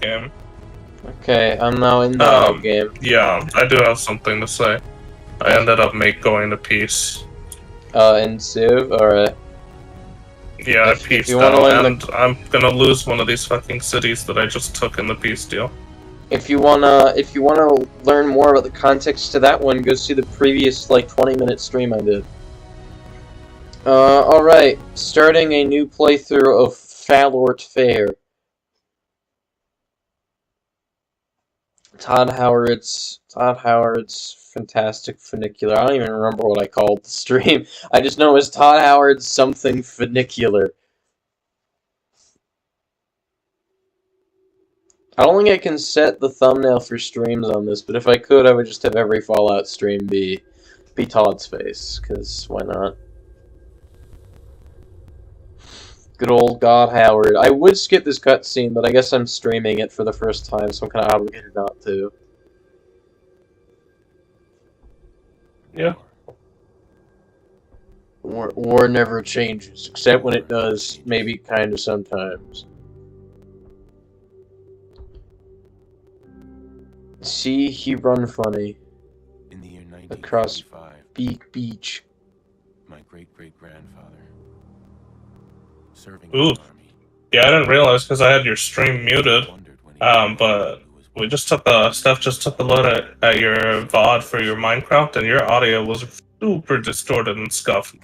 game. Okay, I'm now in the game. Yeah, I do have something to say. I ended up going to peace. In Civ, alright. Yeah, I If pieced you wanna out, learn and I'm gonna lose one of these fucking cities that I just took in the peace deal. If you wanna learn more about the context to that one, go see the previous, like, 20-minute stream I did. Alright. Starting a new playthrough of Falort Fair. Todd Howard's fantastic funicular. I don't even remember what I called the stream. I just know it was Todd Howard's something funicular. I don't think I can set the thumbnail for streams on this, but if I could, I would just have every Fallout stream be Todd's face, because why not? Good old God Howard. I would skip this cutscene, but I guess I'm streaming it for the first time, so I'm kind of obligated not to. Yeah. War never changes, except when it does, maybe kind of sometimes. See, he run funny. In the year Across 1945, Beach. my great-great-grandfather serving Ooh. in the army. Yeah, I didn't realize because I had your stream muted. But we just took Steph just took a look at your VOD for your Minecraft, and your audio was super distorted and scuffed.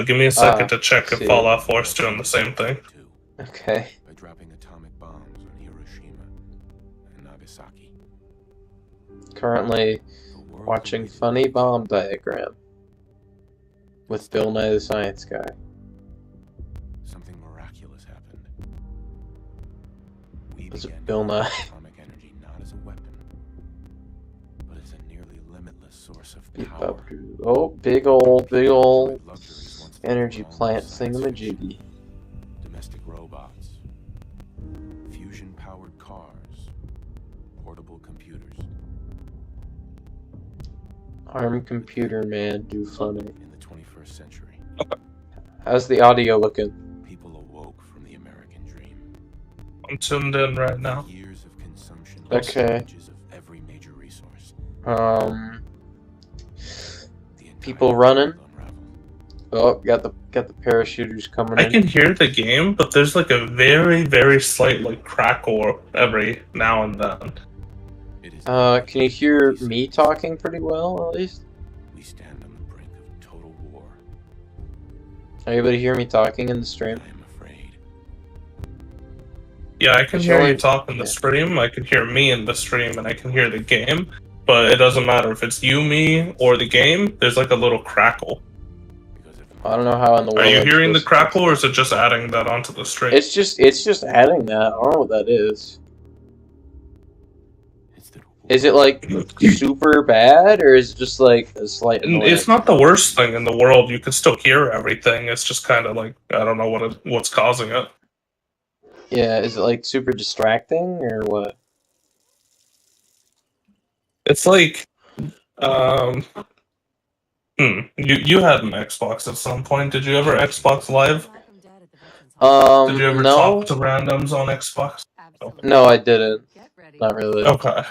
Give me a second to check if Fallout 4 is doing the same thing. Okay. By dropping atomic bombs on Hiroshima and Nagasaki. Currently watching Funny Bomb Diagram with Bill Nye the Science Guy. Something miraculous happened. We Was it began Bill Nye? atomic energy not as a weapon, but as a nearly limitless source of power. Oh, big ol' energy plant thingamajiggy. Domestic robots, fusion-powered cars, portable computers. Arm computer man do funny. In the 21st century, How's the audio looking? people awoke from the American dream. I'm tuned in right now. Years of consumption Okay. of every major resource. People running. Oh, got the parachuters coming I in. can hear the game, but there's like a very, very slight like crackle every now and then. Can you hear me talking pretty well, at least? We stand on the brink of total war. Are you able to hear me talking in the stream? I am afraid. Yeah, I can hear you talk in the stream, I can hear me in the stream, and I can hear the game, but it doesn't matter if it's you, me, or the game, there's like a little crackle. I don't know how in the world. Are you hearing the crackle, or is it just adding that onto the stream? It's just adding that. I don't know what that is. Is it like super bad, or is it just like a slight annoyance? It's not the worst thing in the world. You can still hear everything. It's just kind of like I don't know what's causing it. Yeah, is it like super distracting or what? It's like, you had an Xbox at some point. Did you ever Xbox Live? Did you ever talk to randoms on Xbox? No, I didn't. Not really. Okay.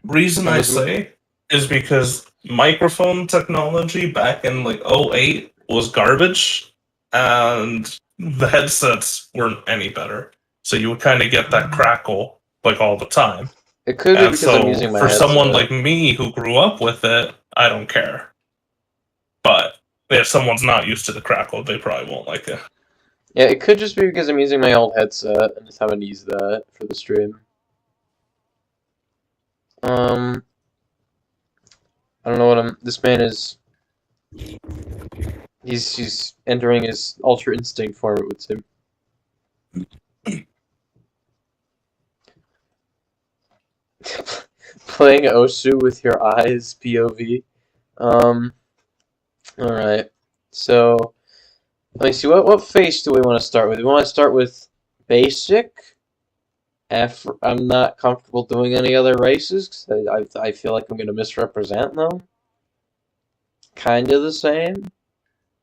Reason I say is because microphone technology back in like 08 was garbage, and the headsets weren't any better. So you would kind of get that crackle like all the time. It could be because I'm using my for headset. someone like me who grew up with it, I don't care. But if someone's not used to the crackle, they probably won't like it. Yeah, it could just be because I'm using my old headset and just haven't used that for the stream. I don't know what this man is. He's entering his Ultra Instinct form, it would seem. Playing Osu with your eyes, POV. Alright. So, let me see, what face do we want to start with? We want to start with basic. I'm not comfortable doing any other races, because I feel like I'm going to misrepresent them. Kind of the same.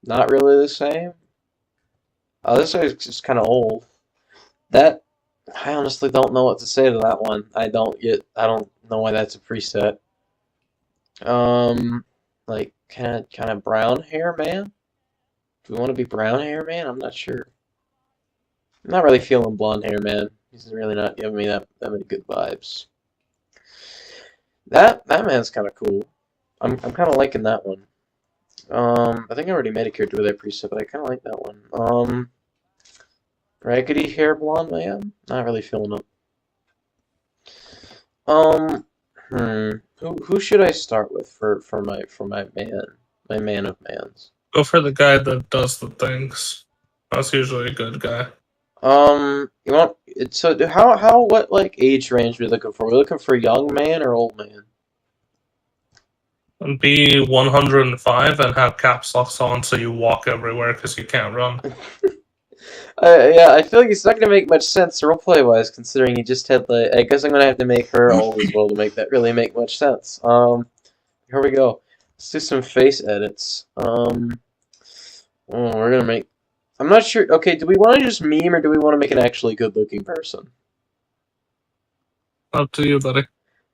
Not really the same. Oh, this is just kind of old. That I honestly don't know what to say to that one. I don't know why that's a preset. Like kind of brown hair man. Do we want to be brown hair man? I'm not sure. I'm not really feeling blonde hair man. He's really not giving me that many good vibes. That man's kind of cool. I'm kind of liking that one. I think I already made a character with that preset, but I kind of like that one. Raggedy hair blonde man. Not really feeling it. Who should I start with for my man of mans? Go for the guy that does the things. That's usually a good guy. You want so what like age range are we looking for? Are we looking for young man or old man? And be 105 and have caps locks on so you walk everywhere because you can't run. Yeah, I feel like it's not gonna make much sense roleplay wise, considering he just had like. I guess I'm gonna have to make her old as well to make that really make much sense. Here we go. Let's do some face edits. We're gonna make. I'm not sure. Okay, do we want to just meme or do we want to make an actually good-looking person? Up to you, buddy.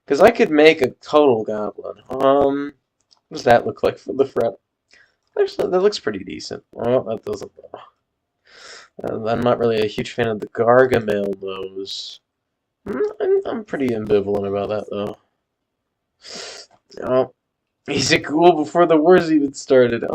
Because I could make a total goblin. What does that look like from the front? Actually, that looks pretty decent. Well, that doesn't. I'm not really a huge fan of the Gargamel nose. I'm pretty ambivalent about that, though. Oh, he's a ghoul before the wars even started.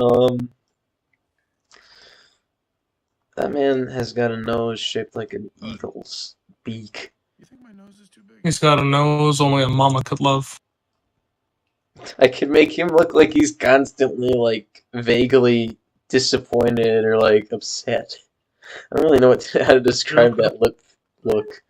That man has got a nose shaped like an eagle's beak. You think my nose is too big? He's got a nose only a mama could love. I could make him look like he's constantly, like, vaguely disappointed or, like, upset. I don't really know how to describe that look.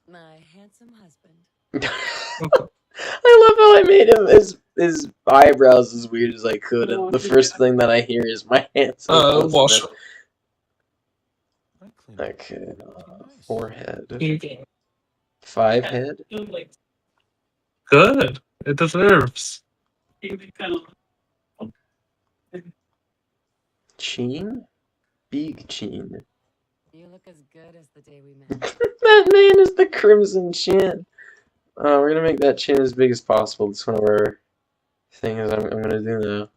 My handsome husband. I love how I made him his eyebrows as weird as I could, and the first thing that I hear is my handsome Wash. husband. Okay, forehead. 5 head. Good. It deserves. Chin? Big chin. You look as good as the day we met. That man is the Crimson Chin. We're gonna make that chin as big as possible. It's one of our things I'm gonna do now.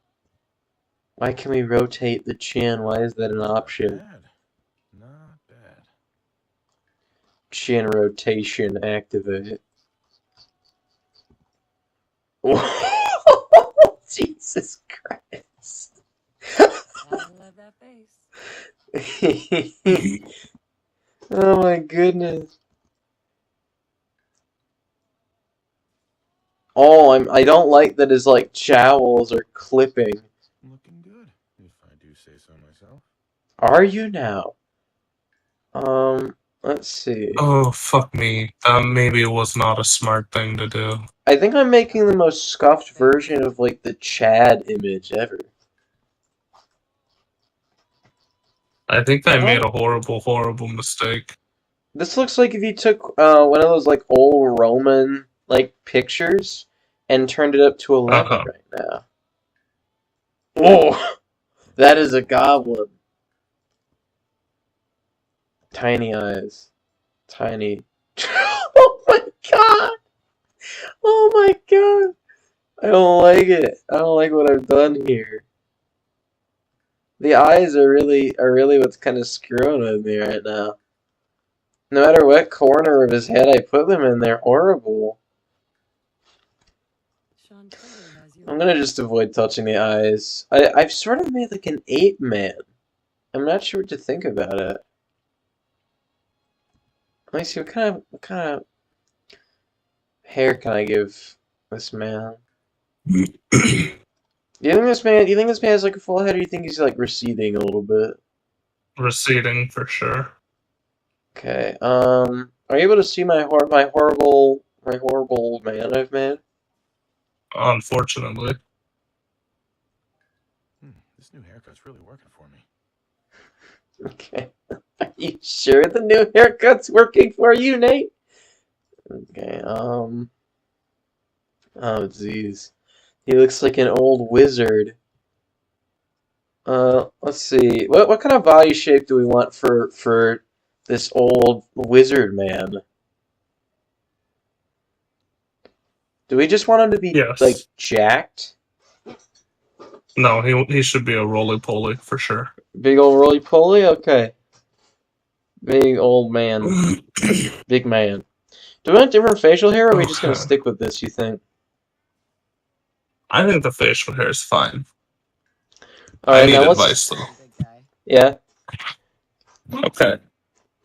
Why can we rotate the chin? Why is that an option? Not bad. Chin rotation activate. Jesus Christ. I love that face. Oh my goodness. Oh, I don't like that his like jowls are clipping. Looking good, if I do say so myself. Are you now? Let's see. Oh, fuck me. That maybe was not a smart thing to do. I think I'm making the most scuffed version of like the Chad image ever. I think I made a horrible, horrible mistake. This looks like if you took one of those like old Roman like pictures and turned it up to 11 right now. Oh, that is a goblin. Tiny eyes. Tiny. Oh my god! Oh my god! I don't like it. I don't like what I've done here. The eyes are really what's kind of screwing with me right now. No matter what corner of his head I put them in, they're horrible. I'm gonna just avoid touching the eyes. I've sort of made like an ape man. I'm not sure what to think about it. Let me see what kind of hair can I give this man? Do you think this man has like a full head, or do you think he's like receding a little bit? Receding for sure. Okay. Are you able to see my horrible man I've made? Unfortunately. This new haircut's really working for me. Okay. Are you sure the new haircut's working for you, Nate? Okay, oh, jeez. He looks like an old wizard. Let's see. What kind of body shape do we want for this old wizard man. Do we just want him to be Yes. like jacked? No, he should be a roly-poly for sure. Big old roly poly? Okay. Big old man. Big man. Do we want different facial hair, or are we just gonna Okay. stick with this, you think? I think the facial hair is fine. I Alright, need now let's... advice though. Big guy. Yeah. Okay.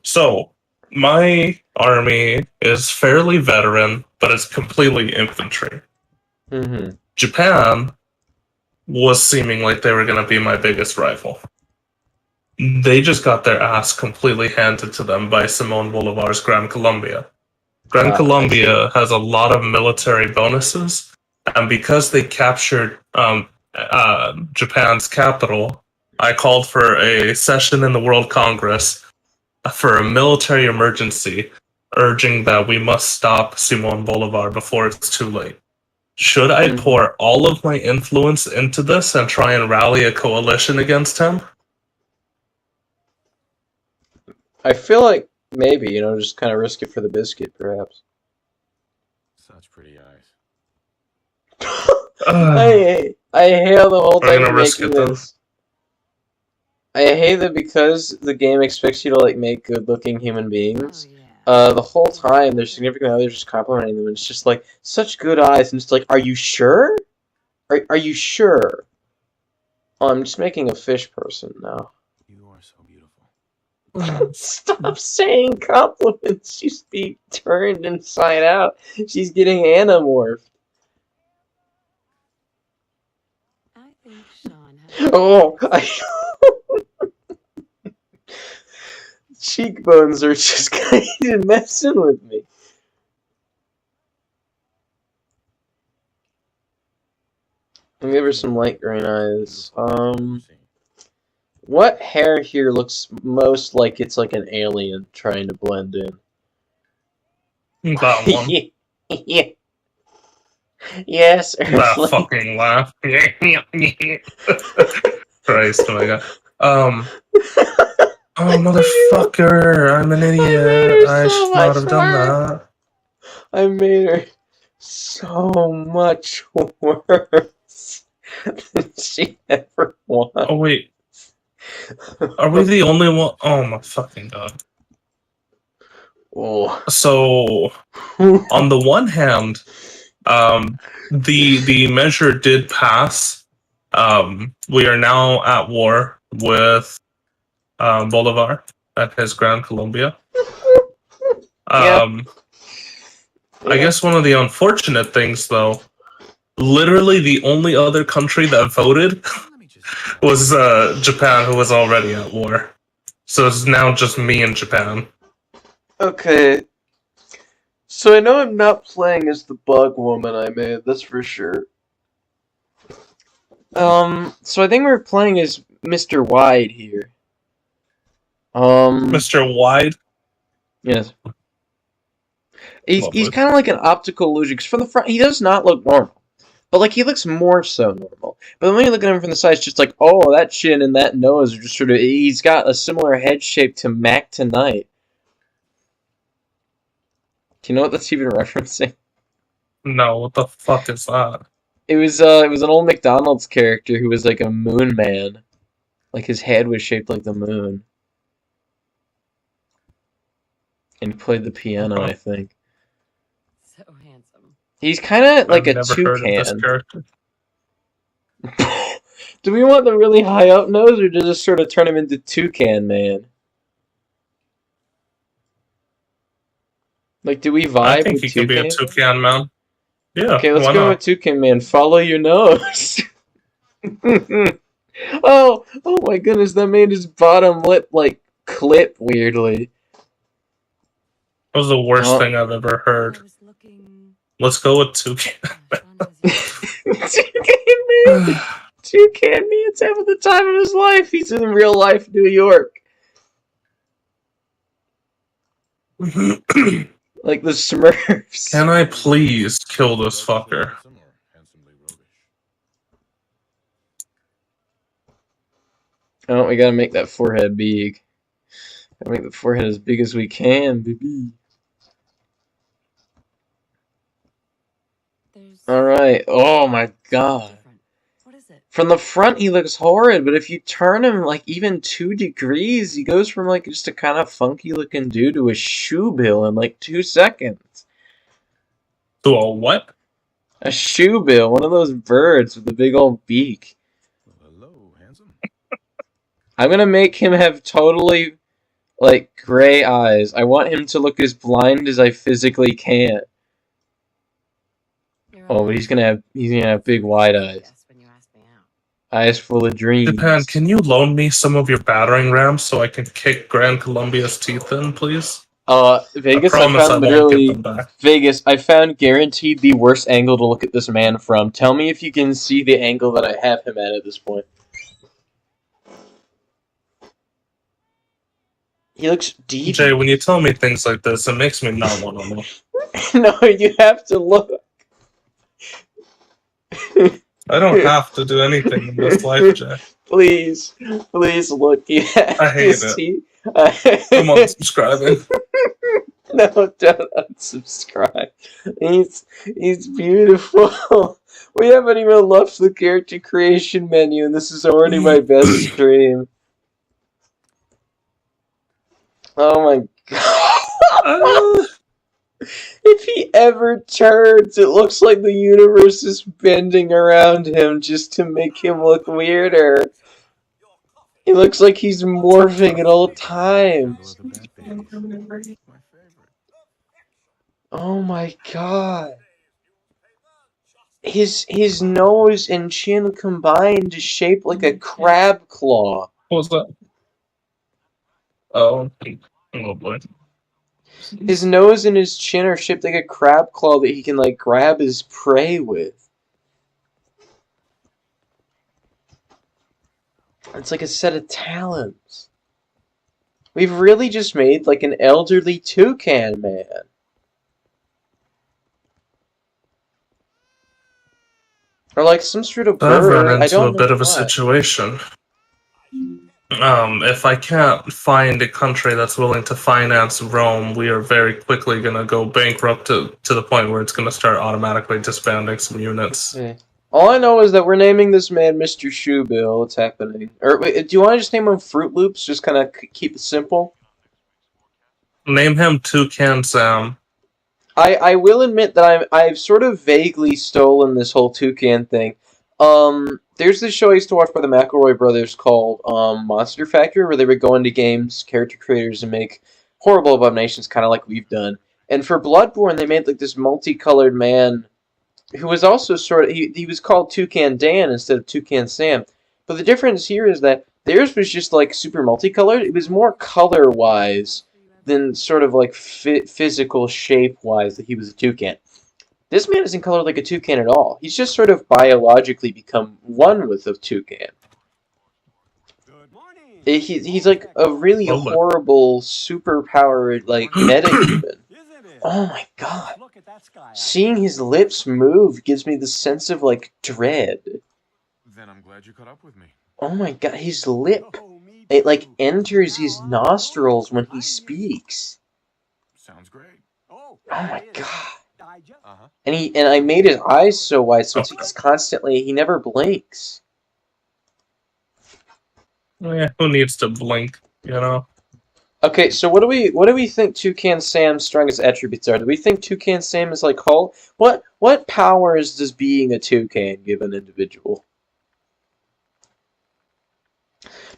So, my army is fairly veteran, but it's completely infantry. Mm-hmm. Japan was seeming like they were going to be my biggest rival. They just got their ass completely handed to them by Simon Bolivar's Gran Colombia. Gran I Colombia has a lot of military bonuses, and because they captured Japan's capital, I called for a session in the World Congress for a military emergency, urging that we must stop Simon Bolivar before it's too late. Should I pour all of my influence into this and try and rally a coalition against him? I feel like maybe, just kind of risk it for the biscuit, perhaps. Such pretty eyes. I hate how the whole We're time gonna you're risk making it, then. this. I hate that because the game expects you to like make good-looking human Oh, beings. yeah. The whole time their significant others just complimenting them, and it's just like such good eyes, and it's like, are you sure? Are you sure? Oh, I'm just making a fish person now. You are so beautiful. Stop saying compliments. She's being turned inside out. She's getting anamorphed. I think Sean has. Oh, cheekbones are just kind of messing with me. I'll give her some light green eyes. What hair here looks most like it's like an alien trying to blend in? That one. Yeah. Yes, That Earthling. fucking laugh. Christ, oh my god. Oh, motherfucker, I'm an made her idiot. I so should not much have done worse. that. I made her so much worse than she ever was. Oh, wait. Are we the only one? Oh, my fucking god. Oh. So, on the one hand, the measure did pass. We are now at war with Bolivar at his Gran Colombia. I guess one of the unfortunate things, though, literally the only other country that voted was Japan, who was already at war. So it's now just me and Japan. Okay. So I know I'm not playing as the bug woman I made, that's for sure. So I think we're playing as Mr. Wide here. Mr. Wide? Yes. He's Lovely. kind of like an optical illusion, because from the front, he does not look normal. But, like, he looks more so normal. But then when you look at him from the side, it's just like, oh, that chin and that nose are just sort of... He's got a similar head shape to Mac Tonight. Do you know what that's even referencing? No, what the fuck is that? It was an old McDonald's character who was like a moon man. Like, his head was shaped like the moon. And he played the piano, I think. So handsome. He's kind of like I've a never heard of this toucan. character. Do we want the really high up nose, or to just sort of turn him into Toucan Man? Like, do we vibe I think with he could be a Toucan? toucan man. Yeah, Okay, let's why go not? with Toucan Man. Follow your nose. Oh my goodness, that made his bottom lip, like, clip weirdly. That was the worst Oh. thing I've ever heard. I was looking. Let's go with toucan. Sean has his- Toucan Man! Toucan Man's having the time of his life. He's in real life New York. Like the Smurfs. Can I please kill this fucker? Oh, we gotta make that forehead big. Make the forehead as big as we can, baby. Alright. Oh my god. What is it? From the front, he looks horrid, but if you turn him like even 2 degrees, he goes from like just a kind of funky looking dude to a shoe bill in like 2 seconds. To a what? A shoe bill, one of those birds with a big old beak. Well, hello, handsome. I'm gonna make him have totally like gray eyes. I want him to look as blind as I physically can. Oh, but he's gonna have big wide eyes. Eyes full of dreams. Japan, can you loan me some of your battering rams so I can kick Grand Columbia's teeth in, please? Vegas, I I promise I found won't literally give them back. Vegas, I found guaranteed the worst angle to look at this man from. Tell me if you can see the angle that I have him at this point. He looks deep. Jay, when you tell me things like this, it makes me not want to know. No, you have to look. I don't have to do anything in this life, Jay. Please look. You have I hate to it. see. I'm unsubscribing. No, don't unsubscribe. He's beautiful. We haven't even left the character creation menu, and this is already my best stream. Oh my god. If he ever turns, it looks like the universe is bending around him just to make him look weirder. He looks like he's morphing at all times. Oh my god. His nose and chin combined is shaped like a crab claw. What was that? Oh boy. His nose and his chin are shaped like a crab claw that he can like grab his prey with. It's like a set of talons. We've really just made like an elderly toucan man. Or like some sort of I've bird. run I into don't a bit know of a what. situation. If I can't find a country that's willing to finance Rome, we are very quickly going to go bankrupt to the point where it's going to start automatically disbanding some units. Okay. All I know is that we're naming this man Mr. Shoebill. What's happening? Or wait, do you want to just name him Fruit Loops? Just kind of keep it simple. Name him Toucan Sam. I will admit that I've sort of vaguely stolen this whole toucan thing. There's this show I used to watch by the McElroy brothers called Monster Factory, where they would go into games, character creators, and make horrible abominations, kind of like we've done. And for Bloodborne, they made like this multicolored man who was also sort of he was called Toucan Dan instead of Toucan Sam. But the difference here is that theirs was just like super multicolored. It was more color wise than sort of like physical shape wise that he was a toucan. This man isn't colored like a toucan at all. He's just sort of biologically become one with a toucan. He's like a really horrible, superpowered, like, meta-human. Oh my god. Seeing his lips move gives me the sense of, like, dread. Then I'm glad you caught up with me. Oh my god, his lip, it, like, enters his nostrils when he speaks. Sounds great. Oh my god. And I made his eyes so wide, so he's constantly, he never blinks. Yeah, who needs to blink, you know? Okay, so what do we think Toucan Sam's strongest attributes are? Do we think Toucan Sam is like Hulk? What powers does being a toucan give an individual?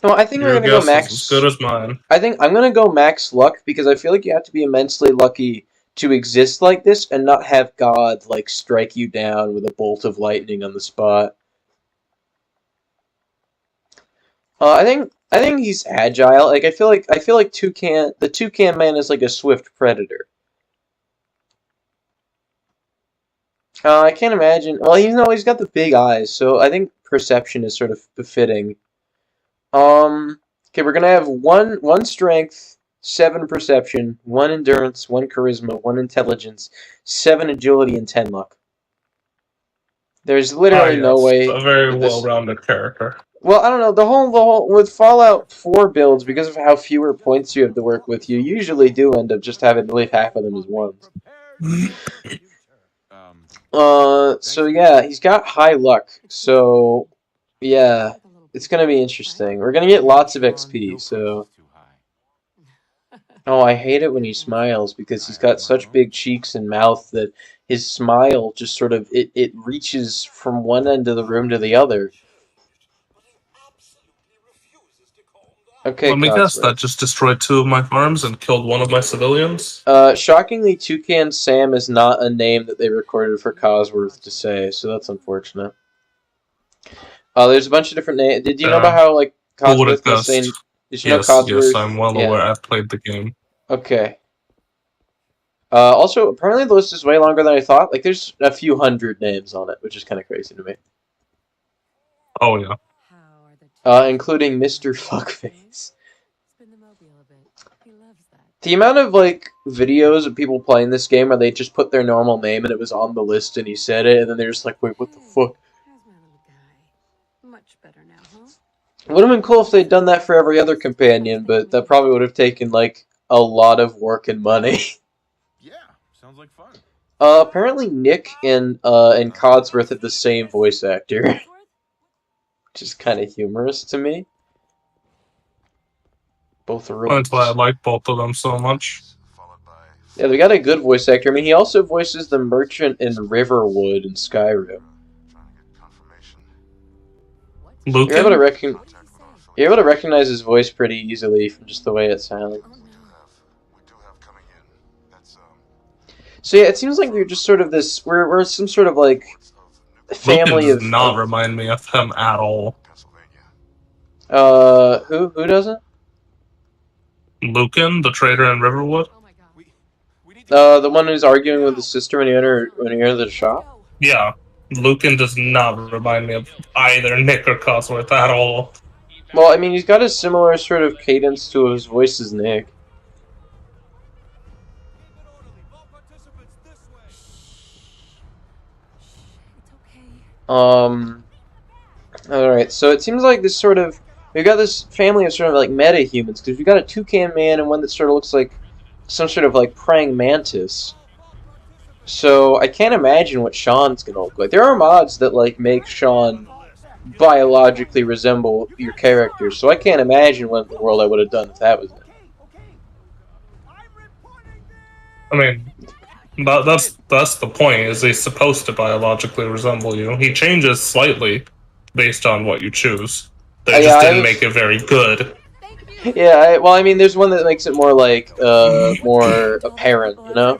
No, I think we're gonna go max. As good as mine. I think I'm gonna go max luck because I feel like you have to be immensely lucky to exist like this and not have God like strike you down with a bolt of lightning on the spot. I think he's agile. Like I feel like the Toucan Man is like a swift predator. I can't imagine. Well, he's got the big eyes, so I think perception is sort of befitting. Okay, we're gonna have one strength, 7 perception, 1 endurance, 1 charisma, 1 intelligence, 7 agility, and 10 luck. There's literally no way. A very well-rounded character. Well, I don't know. The whole with Fallout 4 builds, because of how fewer points you have to work with, you usually do end up just having to leave half of them as ones. So yeah, he's got high luck. So yeah, it's gonna be interesting. We're gonna get lots of XP. So oh, I hate it when he smiles because he's got such big cheeks and mouth that his smile just sort of it reaches from one end of the room to the other. Okay, Let me guess, that Codsworth. just destroyed 2 of my farms and killed 1 of my civilians? Shockingly, Toucan Sam is not a name that they recorded for Codsworth to say, so that's unfortunate. There's a bunch of different names. Did you know about how, like, Who would Codsworth have can guessed? say... Did you know Yes, Codsworth? I'm well Yeah. aware. I've played the game. Okay. Also, apparently the list is way longer than I thought. Like, there's a few hundred names on it, which is kind of crazy to me. Oh, yeah. Including Mr. Fuckface. Spin the mobile a bit. He loves that. The amount of, like, videos of people playing this game where they just put their normal name and it was on the list and he said it, and then they're just like, wait, what the fuck? How's my little guy? Much better now, huh? It would have been cool if they'd done that for every other companion, but that probably would have taken, like, a lot of work and money. Yeah, sounds like fun. Apparently Nick and Codsworth have the same voice actor, which is kind of humorous to me. Both are That's why I like both of them so much. Yeah, they got a good voice actor. I mean, he also voices the merchant in Riverwood in Skyrim. Lucan? You're able to recognize his voice pretty easily from just the way it sounds. So yeah, it seems like we're just sort of this. We're some sort of like family Lucan does of. not remind me of him at all. Who doesn't? Lucan, the trader in Riverwood. The one who's arguing with his sister when you enter the shop. Yeah, Lucan does not remind me of either Nick or Codsworth at all. Well, I mean, he's got a similar sort of cadence to his voice as Nick. Alright, so it seems like this sort of... We've got this family of sort of like meta-humans, because we've got a toucan man and one that sort of looks like some sort of like praying mantis. So I can't imagine what Sean's gonna look like. There are mods that like make Sean biologically resemble your character, so I can't imagine what in the world I would have done if that was it. I mean, that's the point, is he's supposed to biologically resemble you. He changes slightly based on what you choose. They just didn't make it very good. Yeah, well, I mean, there's one that makes it more like, more apparent, you know?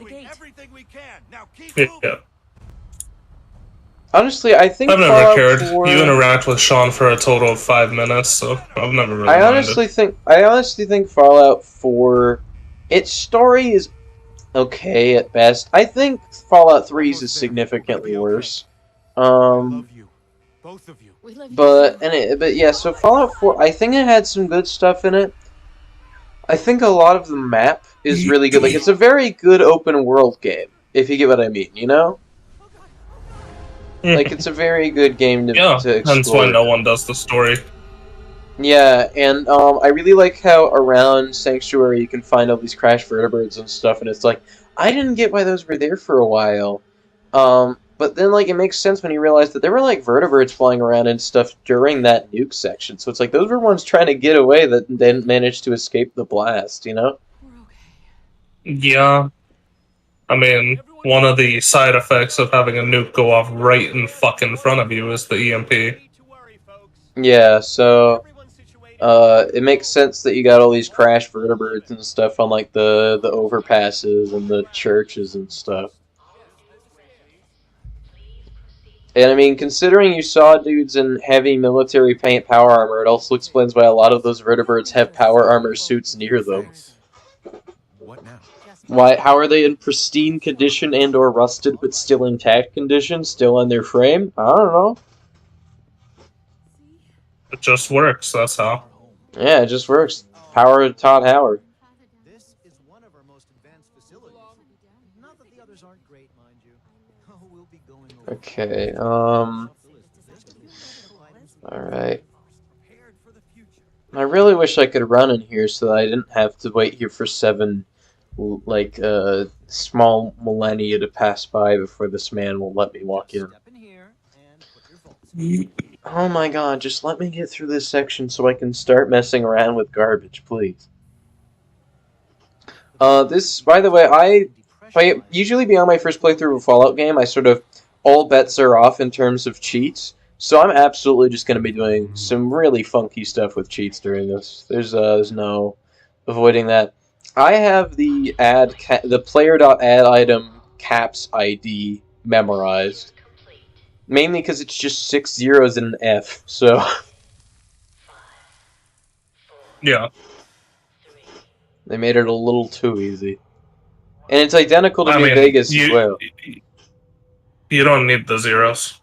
Yeah. Honestly, I think I've never Fallout cared. 4... You interact with Sean for a total of 5 minutes, so I've never really I honestly think Fallout 4, its story is okay at best. I think Fallout 3's is significantly worse. Love you. Both of you. But yeah, so Fallout 4, I think it had some good stuff in it. I think a lot of the map is really good. Like, it's a very good open world game, if you get what I mean, you know? Like, it's a very good game to explore. That's why no one does the story. Yeah, and I really like how around Sanctuary you can find all these crashed vertebrates and stuff, and it's like, I didn't get why those were there for a while. But then, like, it makes sense when you realize that there were, like, vertebrates flying around and stuff during that nuke section. So it's like, those were ones trying to get away that didn't manage to escape the blast, you know? Yeah. I mean, one of the side effects of having a nuke go off right in fucking front of you is the EMP. Yeah, so... it makes sense that you got all these crashed vertebrates and stuff on, like, the overpasses and the churches and stuff. And I mean, considering you saw dudes in heavy military paint power armor, it also explains why a lot of those vertebrates have power armor suits near them. What now? Why? How are they in pristine condition and or rusted but still intact condition, still on their frame? I don't know. It just works, that's how. Yeah, it just works. Power of Todd Howard. This is one of our most advanced facilities. Not that the others aren't great, mind you. Oh, we'll be going over. Okay, alright. I really wish I could run in here so that I didn't have to wait here for 7, like, small millennia to pass by before this man will let me walk in. Step in here and put your vaults. Oh my god, just let me get through this section so I can start messing around with garbage, please. This, by the way, I usually be on my first playthrough of a Fallout game, I sort of, all bets are off in terms of cheats, so I'm absolutely just going to be doing some really funky stuff with cheats during this. There's no avoiding that. I have the player.add item caps ID memorized, mainly because it's just 6 zeros and an F, so... Yeah. They made it a little too easy. And it's identical to I New mean, Vegas as well. You don't need the zeros.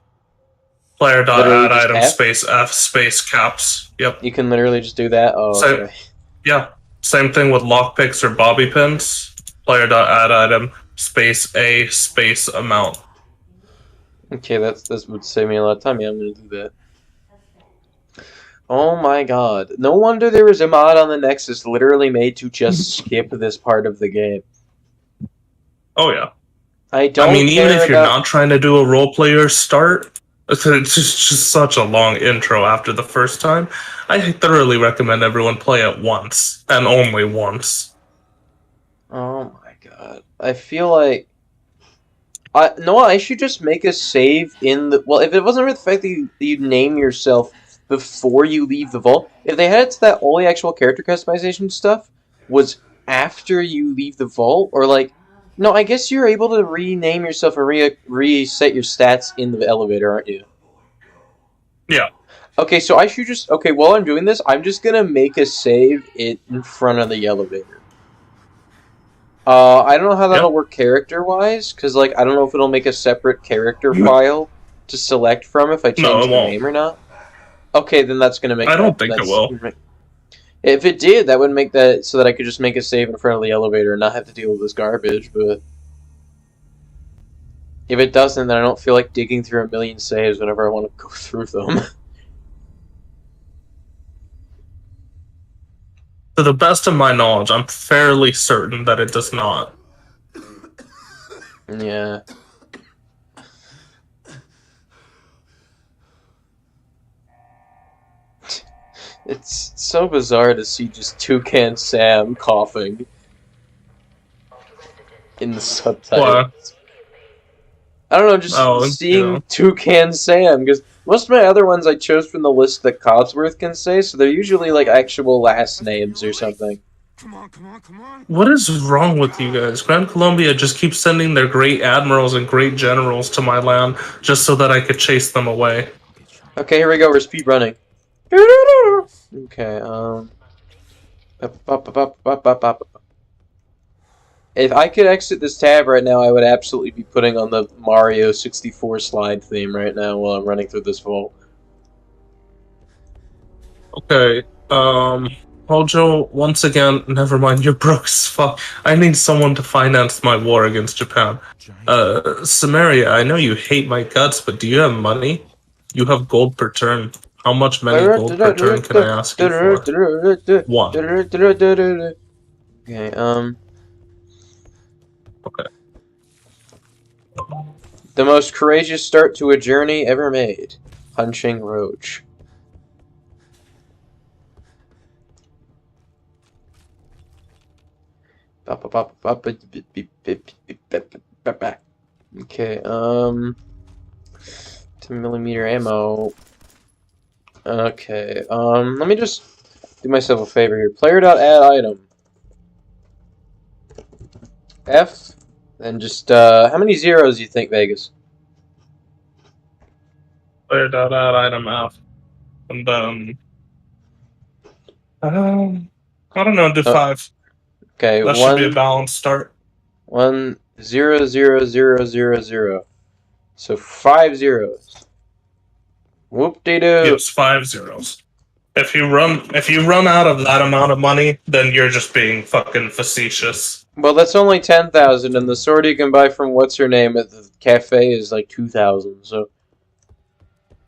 Player.add Literally just item F? space F space caps. Yep. You can literally just do that? Oh, So- okay. Yeah. Same thing with lockpicks or bobby pins. Player.add item space A space amount. Okay, that would save me a lot of time. Yeah, I'm gonna do that. Oh my god. No wonder there was a mod on the Nexus literally made to just skip this part of the game. Oh yeah. I don't mean, even care if you're about... not trying to do a role player start, it's just such a long intro after the first time. I thoroughly recommend everyone play it once and only once. Oh my god. I feel like... I should just make a save in the... Well, if it wasn't for the fact that you name yourself before you leave the vault, if they had it to that all the actual character customization stuff was after you leave the vault, or like... No, I guess you're able to rename yourself and reset your stats in the elevator, aren't you? Yeah. Okay, so I should just... Okay, while I'm doing this, I'm just gonna make a save in front of the elevator. I don't know how that'll work character-wise, because, like, I don't know if it'll make a separate character file to select from if I change the name or not. Okay, then that's gonna make... I don't think it will. If it did, that would make that so that I could just make a save in front of the elevator and not have to deal with this garbage, but... If it doesn't, then I don't feel like digging through a million saves whenever I want to go through them. To the best of my knowledge, I'm fairly certain that it does not. Yeah. It's so bizarre to see just Toucan Sam coughing in the subtitles. I don't know, just seeing Toucan Sam, because most of my other ones I chose from the list that Codsworth can say, so they're usually like actual last names or something. Come on, come on, come on. What is wrong with you guys? Grand Columbia just keeps sending their great admirals and great generals to my land just so that I could chase them away. Okay, here we go, we're speed running. Okay, if I could exit this tab right now, I would absolutely be putting on the Mario 64 slide theme right now while I'm running through this vault. Okay, Hojo, once again, never mind, you're broke as fuck. I need someone to finance my war against Japan. Samaria, I know you hate my guts, but do you have money? You have gold per turn. How much many gold per turn can I ask you for? 1. Okay, Okay. The most courageous start to a journey ever made. Punching Roach. Okay, 10mm ammo. Okay, let me just do myself a favor here. Player.add item. F, and just, how many zeros do you think, Vegas? Player.add item F. And then... I don't know, do 5. Okay, That should be a balanced start. 1 0 0 0 0 0. So 5 zeros. Whoop-de-doo. Yes, 5 zeros. If you run out of that amount of money, then you're just being fucking facetious. Well, that's only 10,000, and the sword you can buy from what's-her-name at the cafe is like 2,000, so...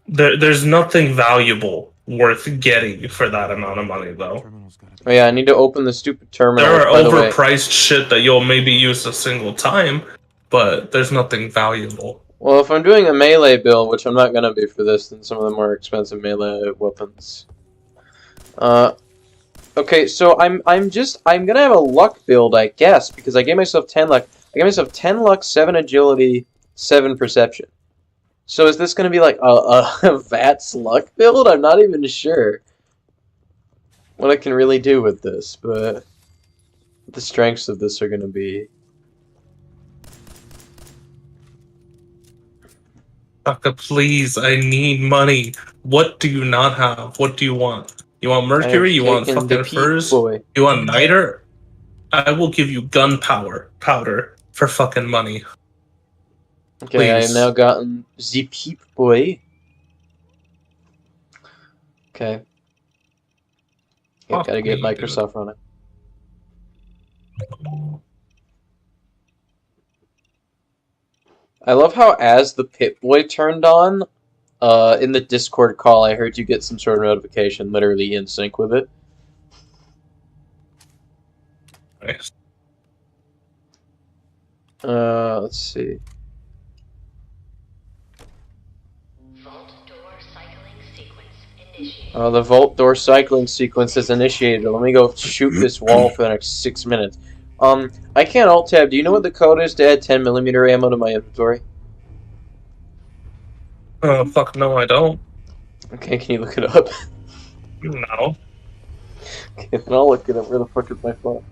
There's nothing valuable worth getting for that amount of money, though. Terminal's gotta be. Oh yeah, I need to open the stupid terminal. There are by the way. overpriced shit that you'll maybe use a single time, but there's nothing valuable. Well, if I'm doing a melee build, which I'm not gonna be for this, then some of the more expensive melee weapons. Okay, so I'm gonna have a luck build, I guess, because I gave myself 10 luck. I gave myself 10 luck, 7 agility, 7 perception. So is this gonna be like a VATS luck build? I'm not even sure what I can really do with this, but what the strengths of this are gonna be. Taka, please, I need money. What do you not have? What do you want? You want mercury? You want taken the fucking peak furs? boy. You want niter? I will give you gunpowder powder for fucking money. Okay, I have Please. now gotten the peep boy. Okay. Yep, Fuck gotta get me, Microsoft running. I love how as the Pip-Boy turned on, in the Discord call, I heard you get some sort of notification literally in sync with it. Nice. Let's see. The vault door cycling sequence is initiated. Let me go shoot this wall for the next 6 minutes. I can't alt tab. Do you know what the code is to add 10mm ammo to my inventory? Oh, fuck no, I don't. Okay, can you look it up? No. Okay, then I'll look it up. Where the fuck is my phone?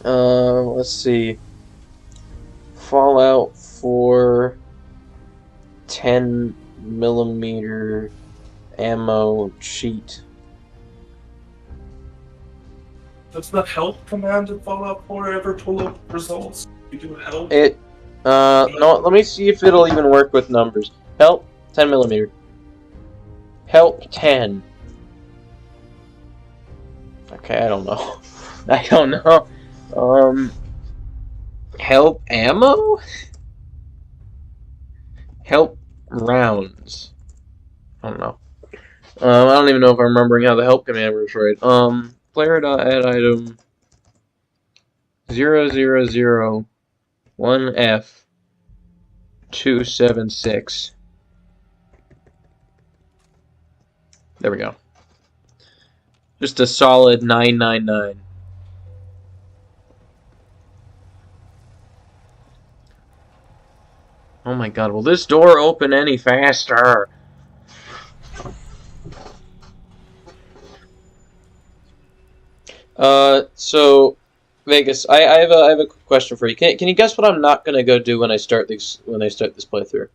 Let's see. Fallout 4 10mm ammo cheat. Does the help command in Fallout 4 ever pull up results? You do help? No, let me see if it'll even work with numbers. Help, 10mm. Help, 10. Okay, I don't know. I don't know. Help ammo? Help rounds. I don't know. I don't even know if I'm remembering how the help command works right. Player.add item 0001F276. There we go. Just a solid 999. Oh my god, will this door open any faster? So Vegas, I have a quick question for you. Can you guess what I'm not gonna go do when I start this playthrough?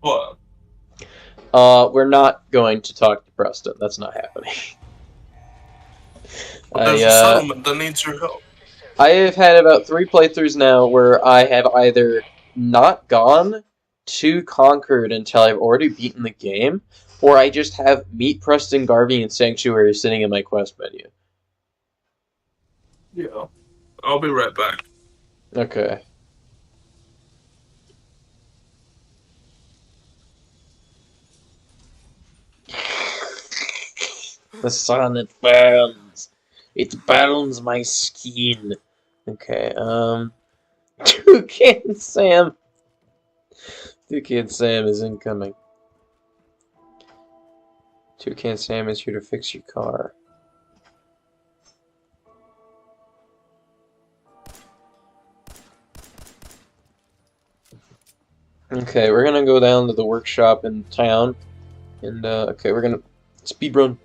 What? We're not going to talk to Preston. That's not happening. There's a settlement that needs your help. I have had about 3 playthroughs now where I have either not gone to Concord until I've already beaten the game, or I just have Meet Preston Garvey and Sanctuary sitting in my quest menu. Yeah. I'll be right back. Okay. The sun, it burns. It burns my skin. Okay, Toucan Sam. Toucan Sam is incoming. Toucan Sam is here to fix your car. Okay, we're gonna go down to the workshop in town. And, okay, we're gonna speed run.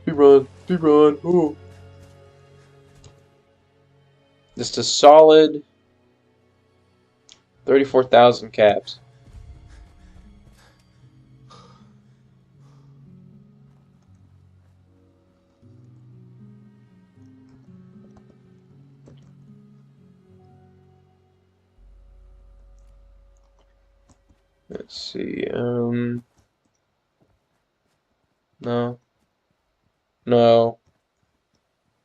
Speed run. Speed run. Ooh. Just a solid 34,000 caps. Let's see, no. No.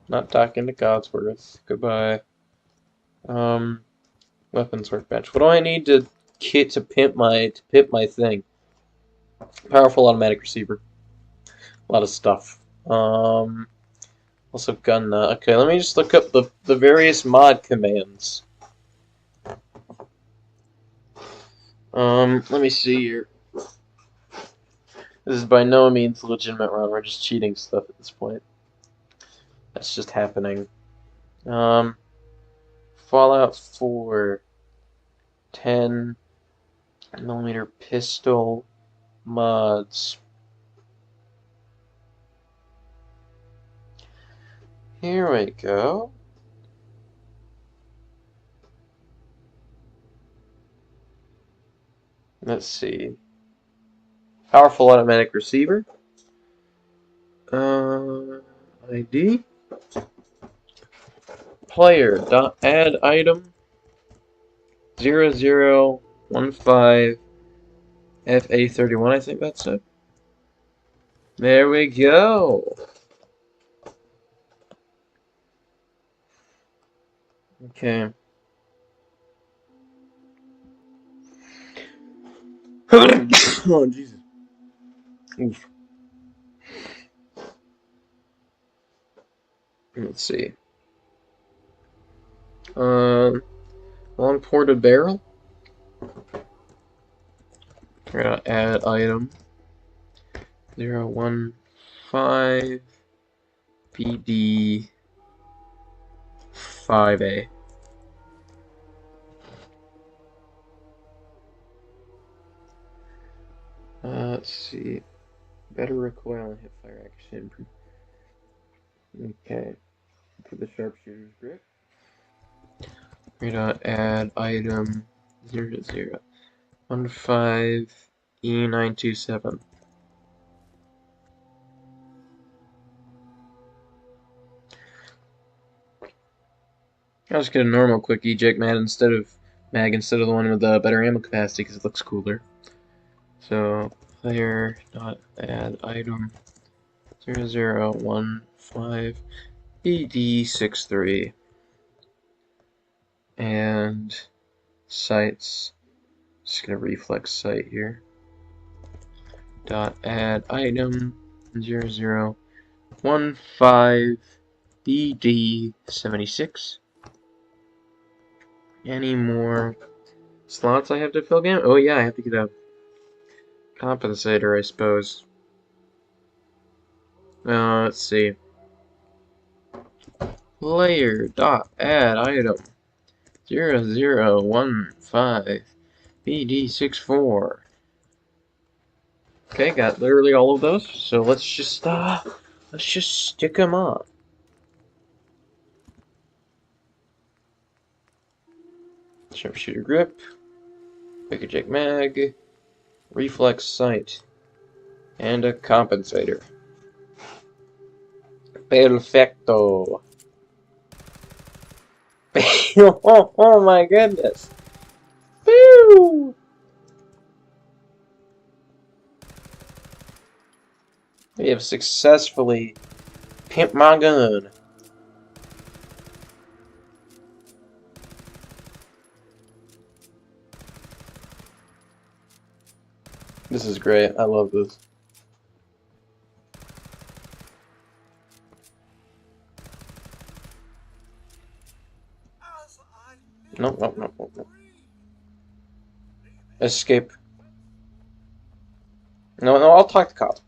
Not talking to Godsworth. Goodbye. What Weapons workbench. What do I need to pimp my thing? Powerful automatic receiver. A lot of stuff. Also gun nut. Okay, let me just look up the various mod commands. Let me see here. This is by no means a legitimate run. We're just cheating stuff at this point. That's just happening. Fallout 4. 10mm pistol mods. Here we go. Let's see. Powerful automatic receiver. ID. Player dot add item 0015 FA31. I think that's it. There we go. Okay. Oh, Jesus. Oof. Let's see. Long ported barrel. We're gonna add item 015 PD 5A. Let's see. Better recoil and hip fire action. Okay. For the sharpshooter's grip. We're gonna add item 0015 E927. I'll just get a normal quick eject mag instead of the one with the better ammo capacity because it looks cooler. So player dot add item 0015 BD63 and sights. Just gonna reflex sight here. Dot add item 0015 BD76. Any more slots I have to fill again? Oh yeah, I have to get a compensator, I suppose. Let's see. Player dot add item 0015 BD64. Okay, got literally all of those. So let's just stick them on. Sharpshooter grip, quick eject mag, reflex sight, and a compensator. Perfecto. Oh my goodness. Woo! We have successfully pimped my gun. This is great. I love this. No. Escape. No, I'll talk to Codsworth.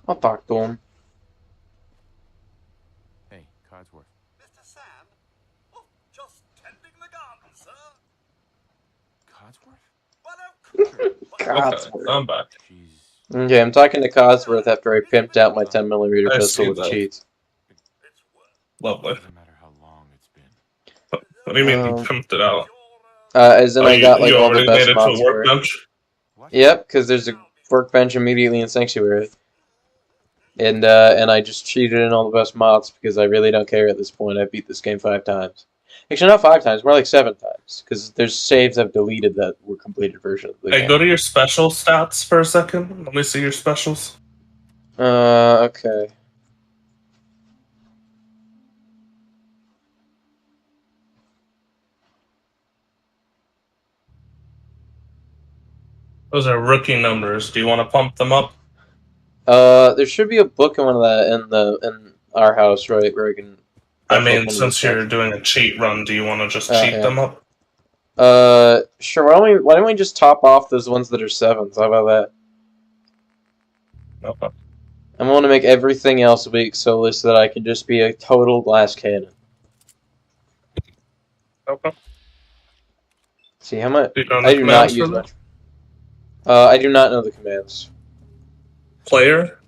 I'll talk to him. Hey, Codsworth. Mr. Sam? Oh, just tending the garden, sir. Codsworth? Well, of course. Codsworth. I'm back. Jeez. Okay, I'm talking to Codsworth after I pimped out my 10mm I pistol see with that. cheats. It's worth Lovely. Doesn't matter how long it's been. What do you mean you Um, pimped it out? As in I got like you all the already best made it to mods a for it. workbench? What? Yep, because there's a workbench immediately in Sanctuary. And I just cheated in all the best mods because I really don't care at this point. I beat this game 5 times. Actually, not 5 times, more like 7 times. Because there's saves I've deleted that were completed versions of the Hey, game. go to your special stats for a second. Let me see your specials. Okay. Those are rookie numbers. Do you want to pump them up? There should be a book in one of that in our house, right, where I can. I buff up one mean, of since those you're stats. doing a cheat run, do you want to just cheat Yeah. them up? Sure. Why don't we just top off those ones that are 7s? How about that? Okay. I'm going to make everything else weak so that I can just be a total glass cannon. Okay. See how much? You don't I know do not commands use for much. I do not know the commands. Player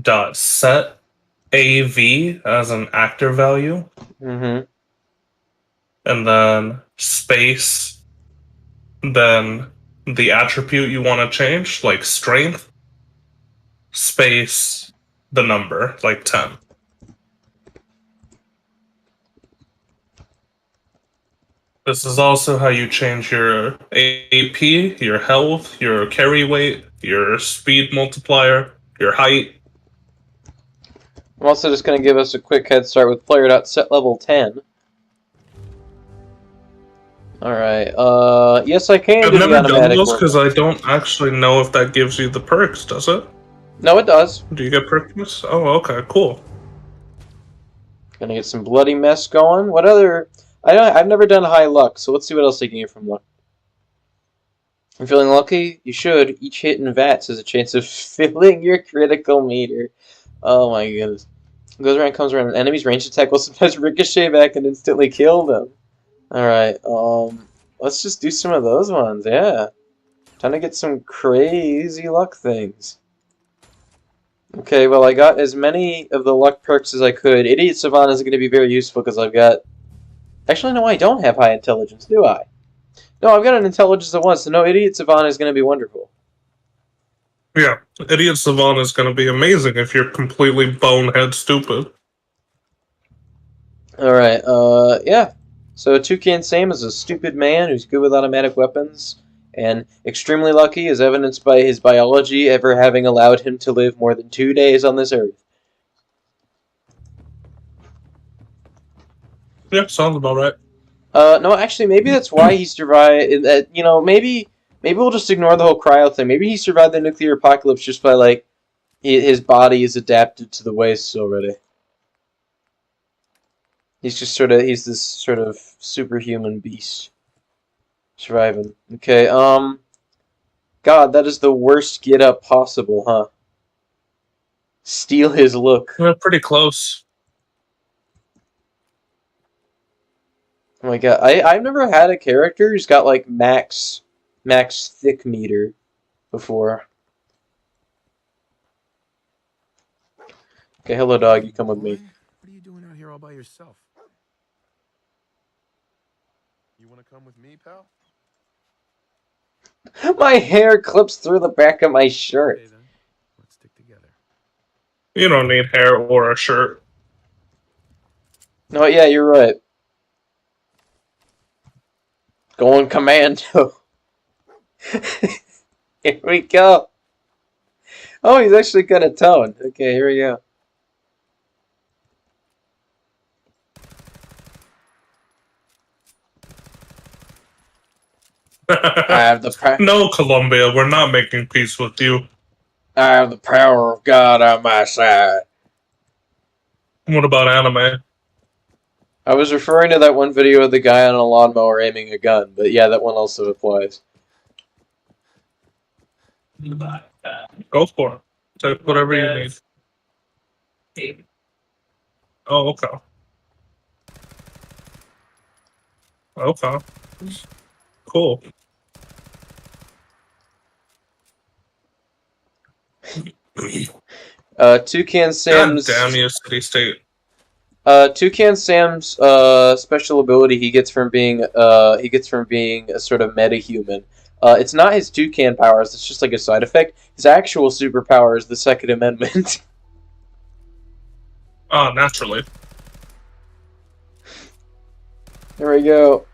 dot set AV as an actor value, Mm-hmm. and then space, then the attribute you want to change, like strength, space, the number, like 10. This is also how you change your AP, your health, your carry weight, your speed multiplier, your height. I'm also just going to give us a quick head start with player.set level 10. Alright, yes I can I've do the never done automatic those work. because I don't actually know if that gives you the perks, does it? No, it does. Do you get perks? Oh, okay, cool. Gonna get some bloody mess going. What other... I've never done high luck, so let's see what else I can get from luck. I'm feeling lucky? You should. Each hit in VATS has a chance of filling your critical meter. Oh my goodness. Goes around, comes around. An enemy's ranged attack will sometimes ricochet back and instantly kill them. Alright, let's just do some of those ones, yeah. Time to get some crazy luck things. Okay, well I got as many of the luck perks as I could. Idiot Savant is going to be very useful because I've got... Actually, no, I don't have high intelligence, do I? No, I've got an intelligence of 1, so no, Idiot Savant is going to be wonderful. Yeah, Idiot Savant is going to be amazing if you're completely bonehead stupid. Alright, yeah. So Toucan Sam is a stupid man who's good with automatic weapons, and extremely lucky as evidenced by his biology ever having allowed him to live more than 2 days on this earth. Yeah, sounds about right. No, actually, maybe that's why he survived. You know, maybe we'll just ignore the whole cryo thing. Maybe he survived the nuclear apocalypse just by, like, his body is adapted to the wastes already. He's this sort of superhuman beast. Surviving. Okay, God, that is the worst get up possible, huh? Steal his look. Yeah, pretty close. Oh my god, I've never had a character who's got like max thick meter before. Okay, hello dog, you come with me. What are you doing out here all by yourself? You want to come with me, pal? My hair clips through the back of my shirt. Okay, then. Let's stick together. You don't need hair or a shirt. No, yeah, you're right. Going commando. Here we go. Oh, he's actually got a tone. Okay, here we go. I have the power. No, Colombia, we're not making peace with you. I have the power of God on my side. What about anime? I was referring to that one video of the guy on a lawnmower aiming a gun, but yeah, that one also applies. Go for it. Take whatever you need. Oh, okay. Okay. Cool. Toucan God Sam's damn you, City State. Toucan Sam's special ability he gets from being a sort of metahuman. It's not his toucan powers, it's just like a side effect. His actual superpower is the Second Amendment. Oh, naturally. There we go.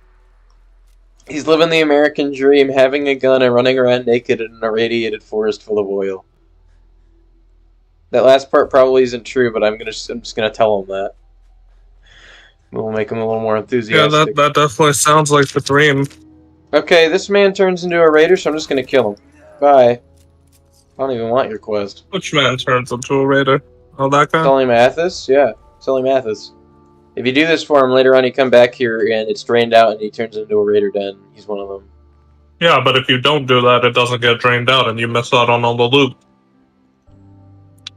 He's living the American dream, having a gun and running around naked in an irradiated forest full of oil. That last part probably isn't true, but I'm just gonna tell him that. We'll make him a little more Yeah, enthusiastic. that definitely sounds like the dream. Okay, this man turns into a raider, so I'm just gonna kill him. Bye. I don't even want your quest. Which man turns into a raider? Oh, that guy? Sully Mathis? Yeah, Sully Mathis. If you do this for him, later on you come back here and it's drained out and he turns into a raider den. He's one of them. Yeah, but if you don't do that, it doesn't get drained out and you miss out on all the loot.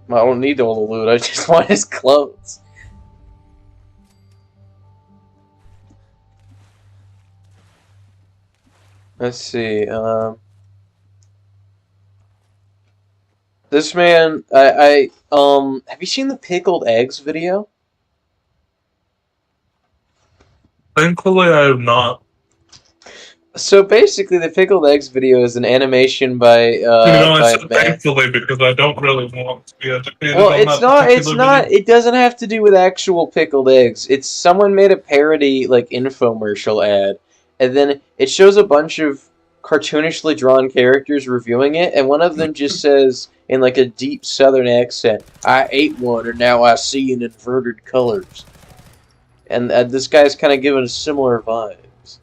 I don't need all the loot, I just want his clothes. Let's see, this man, have you seen the pickled eggs video? Thankfully, I have not. So basically, the pickled eggs video is an animation by I said man. thankfully because I don't really want to be educated Well, on it's that not. It's particular not. video. It doesn't have to do with actual pickled eggs. It's someone made a parody like infomercial ad, and then it shows a bunch of cartoonishly drawn characters reviewing it, and one of them just says in like a deep Southern accent, "I ate one, and now I see in inverted colors." And this guy's kind of giving a similar vibes.